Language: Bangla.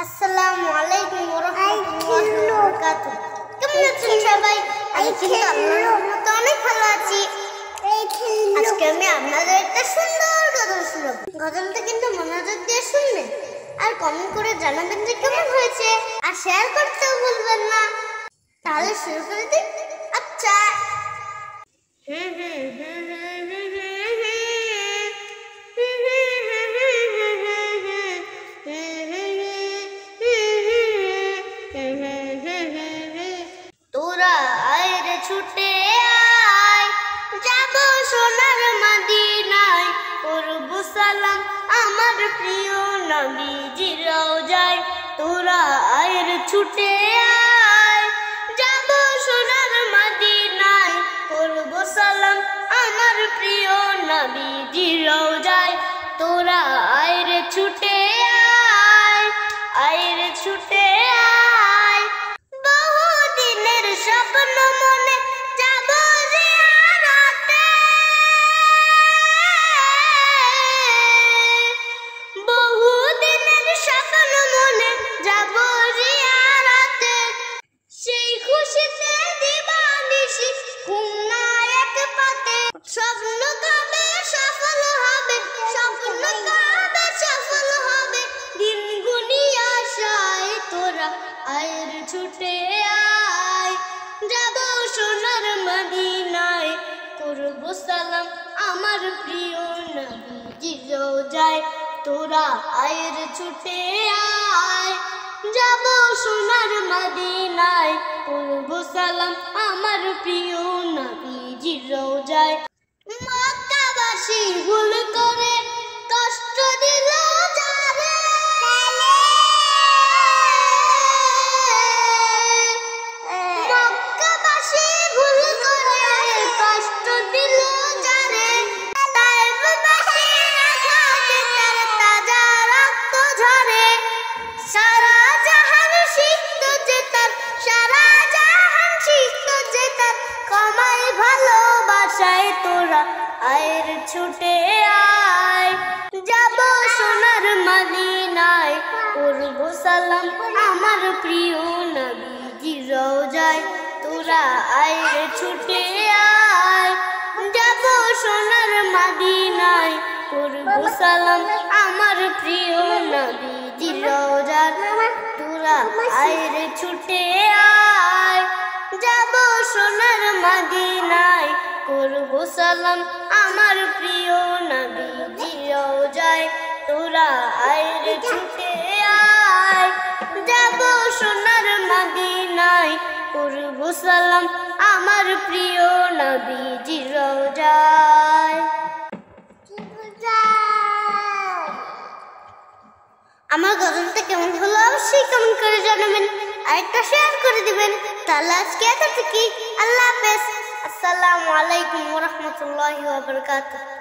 আসসালামু আলাইকুম ওয়া রাহমাতুল্লাহি ওয়া বারাকাতুহু। কেমন আছেন সবাই? আমি কিন্তু আল্লাহর রহমতে অনেক ভালো আছি। আজকে আমি আপনাদের একটা সুন্দর গজল শোনাবো। গজলটা কিন্তু মনোযোগ দিয়ে শুনবেন আর কমেন্ট করে জানাবেন যে কেমন হয়েছে, আর শেয়ার করতেও ভুলবেন না। তাহলে শুরু করে দিই। আচ্ছা। তোরা আয় রে ছুটে আয়, যাব সোনার মদিনায়, করব সালাম আমার প্রিয় নবীজির রওজায়। তোরা আয় রে ছুটে আয়, যাব সোনার মদিনায়, করব সালাম আমার প্রিয় নবীজির রওজায়। তোরা আয় রে ছুটে আয়, আয় রে ছুটে আয়, বহুদিনের স্বপ্ন মনে যাব জিয়ারতে, বহুদিনের স্বপ্ন মনে যাব জিয়ারতে, সেই খুশিতে দিবানিশি ঘুম না এক পাতে, স্বপ্ন কবে সফল হবে, স্বপ্ন কবে সফল হবে, দিন গুনি আশায়। তোরা আয় রে ছুটে আয়, যাব সোনার মদিনায়, করব সালাম আমার প্রিয় নবীজির রওজায়। তোরা আয় রে ছুটে আয়, যাব সোনার মদিনায়, করব সালাম আমার প্রিয় নবীজির রওজায়। মক্কাবাসী ভুল করে কষ্ট দিল যারে, মক্কাবাসী ভুল করে কষ্ট দিল যারে, তায়েফবাসীর আঘাতে তার তাজা রক্ত ঝরে, সারা জাহান সিক্ত যে তার, সারা জাহান সিক্ত যে তার, ক্ষমায় ভালোবাসায়। তোরা আয় রে ছুটে আয়, যাব সোনার মদিনায়, করব সালাম আমার প্রিয় নবীজির রওজায়। তোরা আয় রে ছুটে আয়, যাব সোনার মদিনায়, করব সালাম আমার প্রিয় নবীজির রওজায়। তোরা আয় রে ছুটে আয়, যাব সোনার মদিনায়, করব সালাম আমার প্রিয় নবীজির রওজায়। তোরা আয় রে ছুটে আয়, যাব সোনার মদিনায়, করব সালাম আমার প্রিয় নবীজির রওজায়। আমার গজলটা কেমন হলো অবশ্যই কমেন্ট করে জানাবেন, আর একটা শেয়ার করে দিবেন। তাহলে আজকে এতটুকুই। আল্লাহ হাফেজ। আসসালামু আলাইকুম ওয়া রাহমাতুল্লাহি ওয়া বারাকাতুহু।